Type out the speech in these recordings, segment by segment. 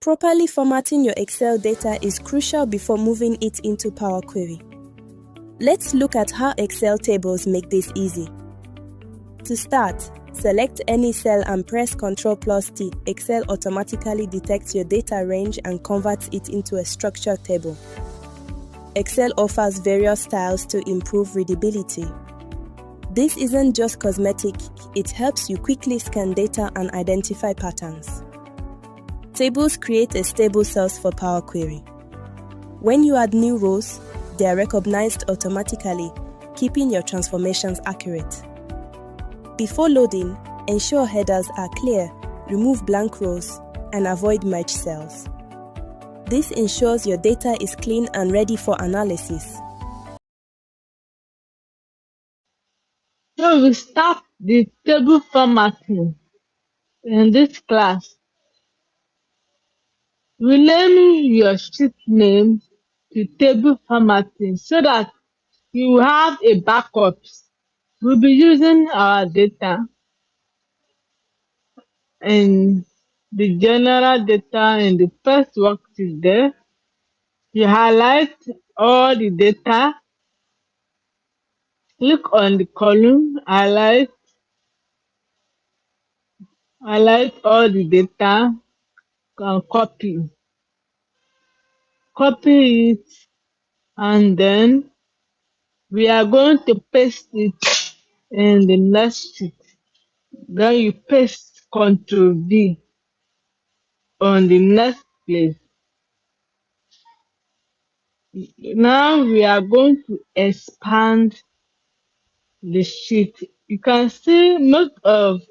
Properly formatting your Excel data is crucial before moving it into Power Query. Let's look at how Excel tables make this easy. To start, select any cell and press Ctrl+T. Excel automatically detects your data range and converts it into a structured table. Excel offers various styles to improve readability. This isn't just cosmetic, it helps you quickly scan data and identify patterns. Tables create a stable cells for Power Query. When you add new rows, they are recognized automatically, keeping your transformations accurate. Before loading, ensure headers are clear, remove blank rows, and avoid merge cells. This ensures your data is clean and ready for analysis. So we start the table formatting in this class. Rename your sheet name to table formatting so that you have a backup. We'll be using our data and the general data in the first worksheet there. You highlight all the data, click on the column, highlight all the data, and copy it, and then we are going to paste it in the next sheet. Then you paste Ctrl V on the next place. Now we are going to expand the sheet. You can see most of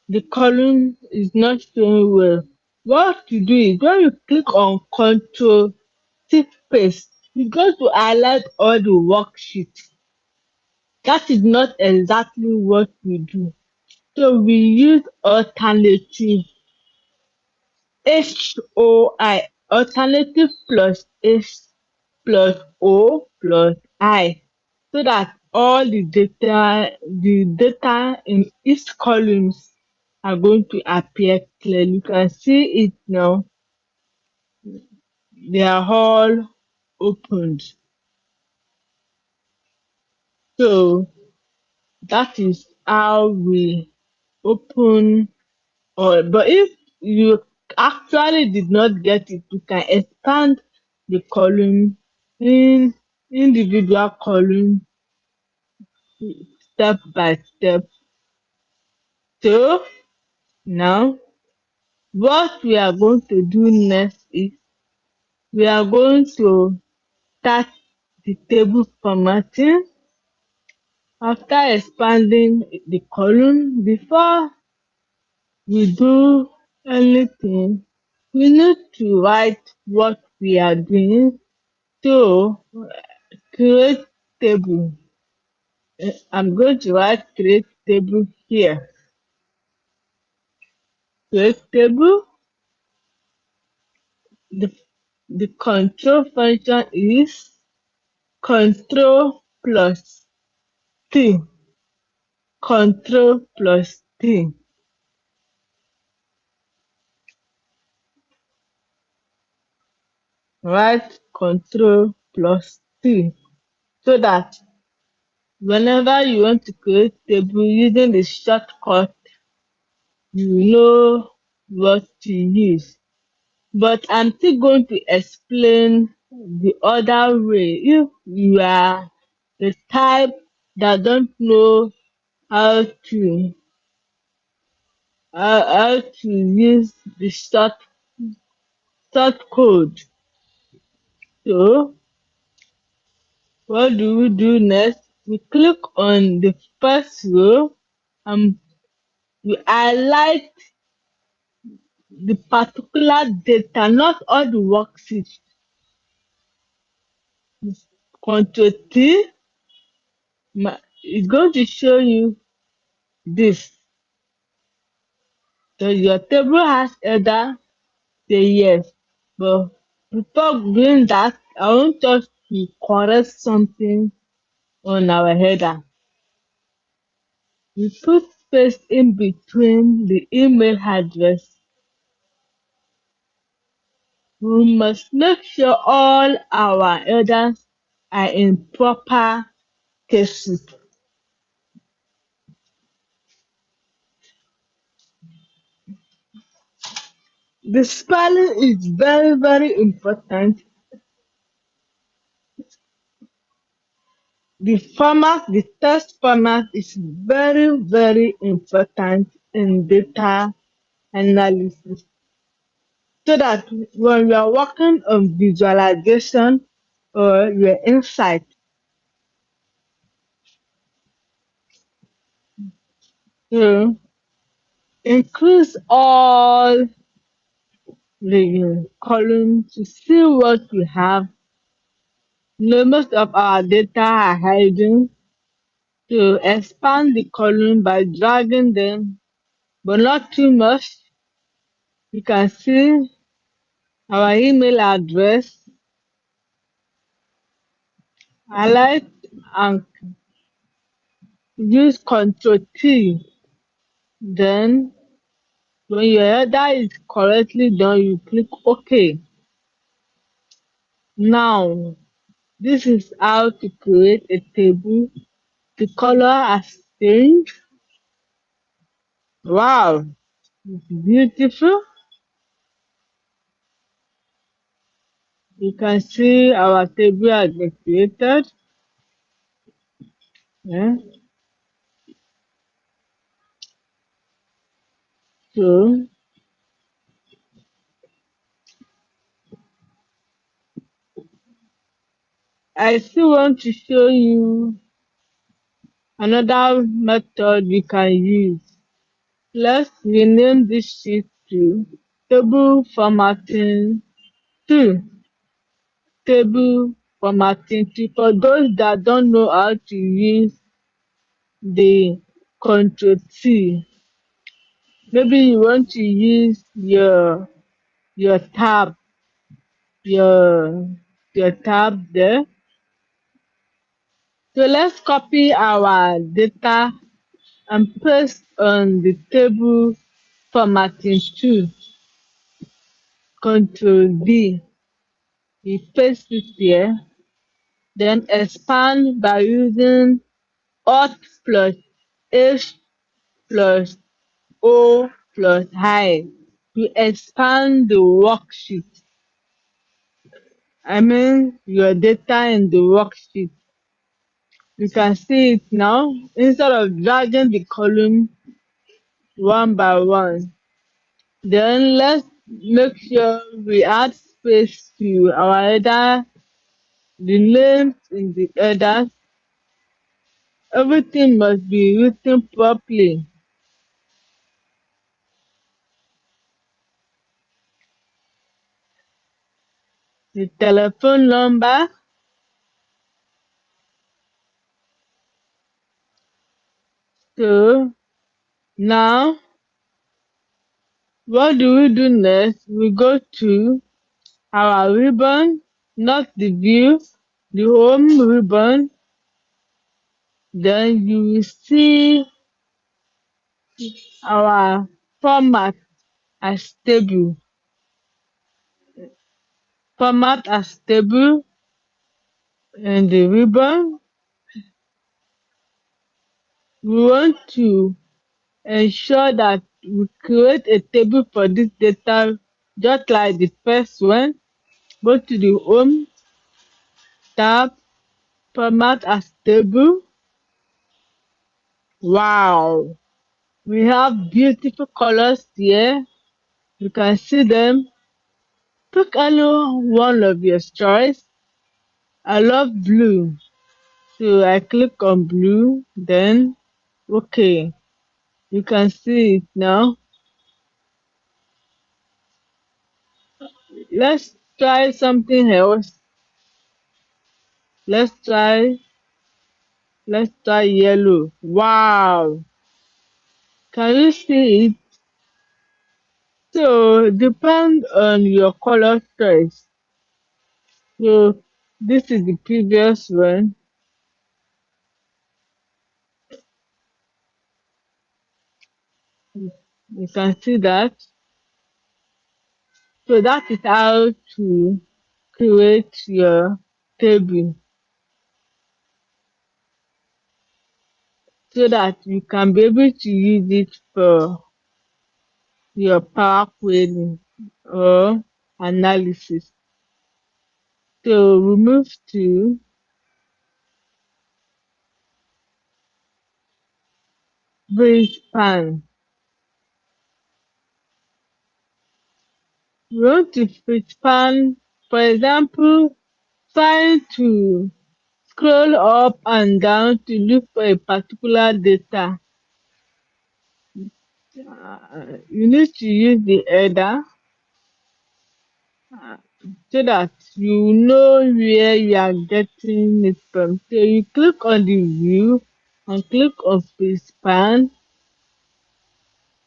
the column is not showing well. What you do is when you click on Ctrl Shift Paste, it's going to highlight all the worksheet. That is not exactly what we do. So we use alternative HOI, alternative plus H plus O plus I, so that all the data in each columns are going to appear clearly. You can see it now. They are all opened. So that is how we open. But if you actually did not get it, you can expand the column in individual column step by step. So now what we are going to do next is we are going to start the table formatting. After expanding the column, before we do anything, we need to write what we are doing. So create table. I'm going to write create table here. Create table. The, the control function is control plus T. Control plus T. Write control plus T so that whenever you want to create table using the shortcut, you know what to use. But I'm still going to explain the other way. If you are the type that don't know how to use the short code. So what do we do next? We click on the first row and we highlight the particular data, not all the worksheets. Control T is going to show you this. So your table has header, say yes. But before doing that, I want us to correct something on our header. We put space in between the email address We must make sure all our elders are in proper cases. The spelling is very, very important. The text format is very, very important in data analysis. So that when you are working on visualization or your insight, you increase all the columns to see what you have. Most of our data are hidden, to expand the column by dragging them, but not too much. You can see our email address, highlight and use Ctrl T. Then when your header is correctly done, you click OK. Now, this is how to create a table. The color has changed. Wow, it's beautiful. You can see our table has been created. Yeah. So I still want to show you another method you can use. Let's rename this sheet to table formatting 2. Table formatting 2. For those that don't know how to use the Control T, maybe you want to use your tab, your your tab there. So let's copy our data and paste on the table formatting 2. Control V. We paste it here. Then expand by using Alt plus H plus O plus I to expand the worksheet. I mean your data in the worksheet. You can see it now. Instead of dragging the column one by one, then let's make sure we add space to our header, the names in the headers. Everything must be written properly. The telephone number. So now, what do we do next? We go to our ribbon, not the view, the home ribbon. Then you will see our format as table. Format as table in the ribbon. We want to ensure that we create a table for this data just like the first one. Go to the home tab, format as table. Wow, we have beautiful colors here. You can see them. Pick any one of your choice. I love blue, so I click on blue, then okay. You can see it now. Let's try something else. Let's try yellow. Wow. Can you see it? So depend on your color choice. So this is the previous one. You can see that. So that is how to create your table so that you can be able to use it for your Power Query or analysis. So we move to bridge span. We want to bridge span, for example, trying to scroll up and down to look for a particular data. You need to use the header so that you know where you are getting it from. So you click on the view and click on span.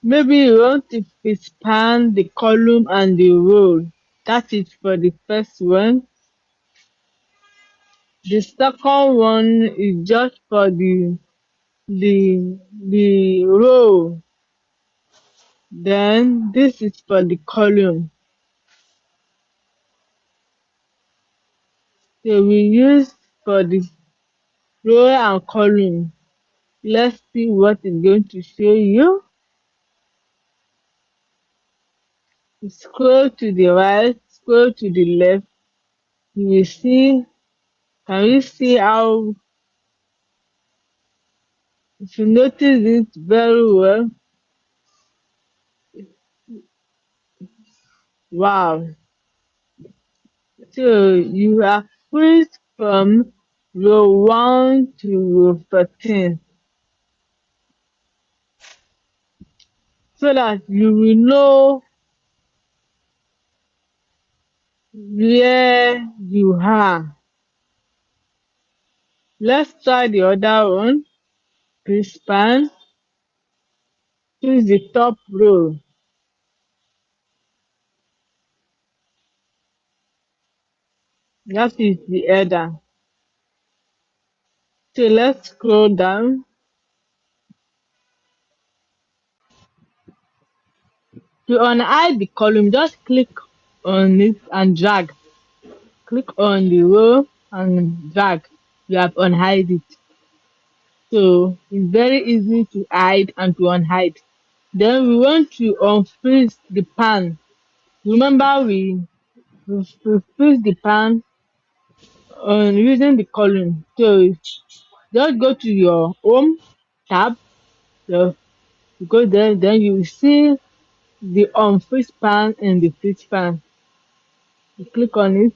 Maybe you want to span the column and the row. That is for the first one. The second one is just for the row. Then this is for the column. So we use for the row and column. Let's see what it's going to show you. Scroll to the right, scroll to the left. You will see, can you see how, if you notice it very well, wow. So you are free from row 1 to row 13 so that you will know where you are. Let's try the other one. Span. Choose the top row. That is the header. So let's scroll down. To unhide the column, just click on it and drag. Click on the row and drag. You have unhide it. So it's very easy to hide and to unhide. Then we want to unfreeze the pan. Remember we freeze the pan on using the column. So just go to your home tab. So you go there, then you will see the unfreeze pan and the freeze pan. You click on it.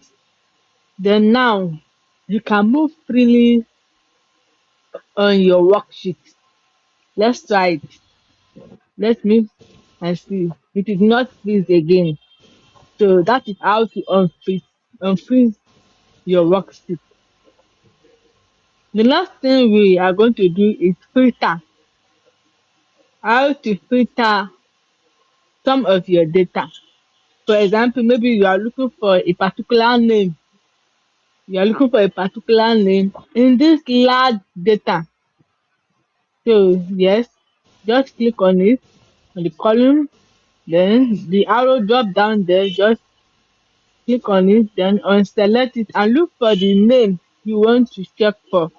Then now you can move freely on your worksheet. Let's try it. Let me and see. It is not freeze again. So that is how to unfreeze your worksheet. The last thing we are going to do is filter. How to filter some of your data. For example, maybe you are looking for a particular name. You are looking for a particular name in this large data. So yes, just click on it on the column, then the arrow drop down there, just click on it, then unselect it and look for the name you want to check for.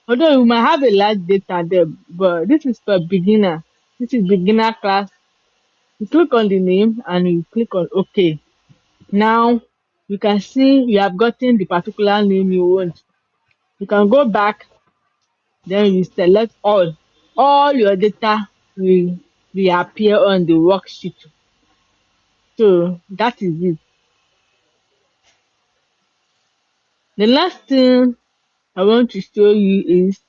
Although you might have a large data there, but this is for beginner. This is beginner class. You click on the name and you click on OK. Now you can see you have gotten the particular name you want. You can go back, then you select all. All your data will reappear on the worksheet. So that is it. The last thing I want to show you is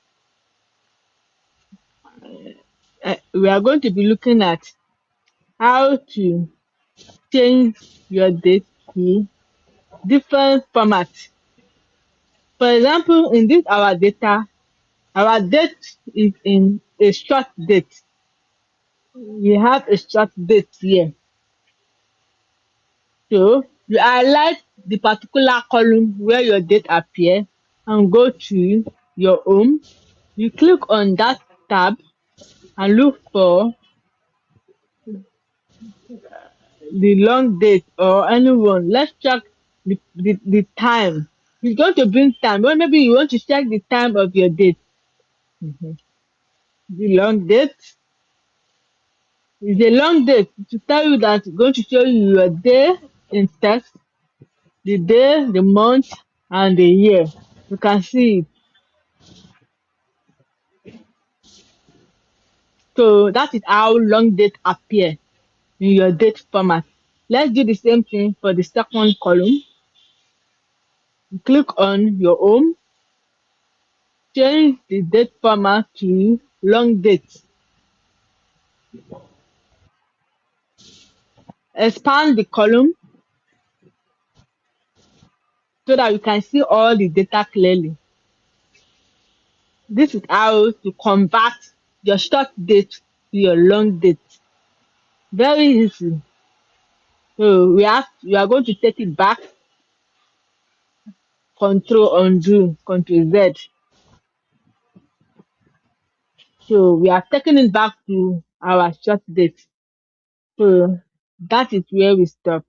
we are going to be looking at how to change your date to different formats. For example, in this our date is in a short date. We have a short date here. So you highlight the particular column where your date appear and go to your home. You click on that tab and look for the long date or anyone. Let's check the time. It's going to bring time. Or maybe you want to check the time of your date. Mhm. The long date is a long date to tell you that it's going to show you your day in text, the day, the month, and the year. You can see it. So that is how long date appear in your date format. Let's do the same thing for the second column. Click on your home, change the date format to long date. Expand the column so that you can see all the data clearly. This is how to convert your short date to your long date. Very easy. So we are going to take it back, control undo, control Z. So we are taking it back to our short date. So that is where we stop.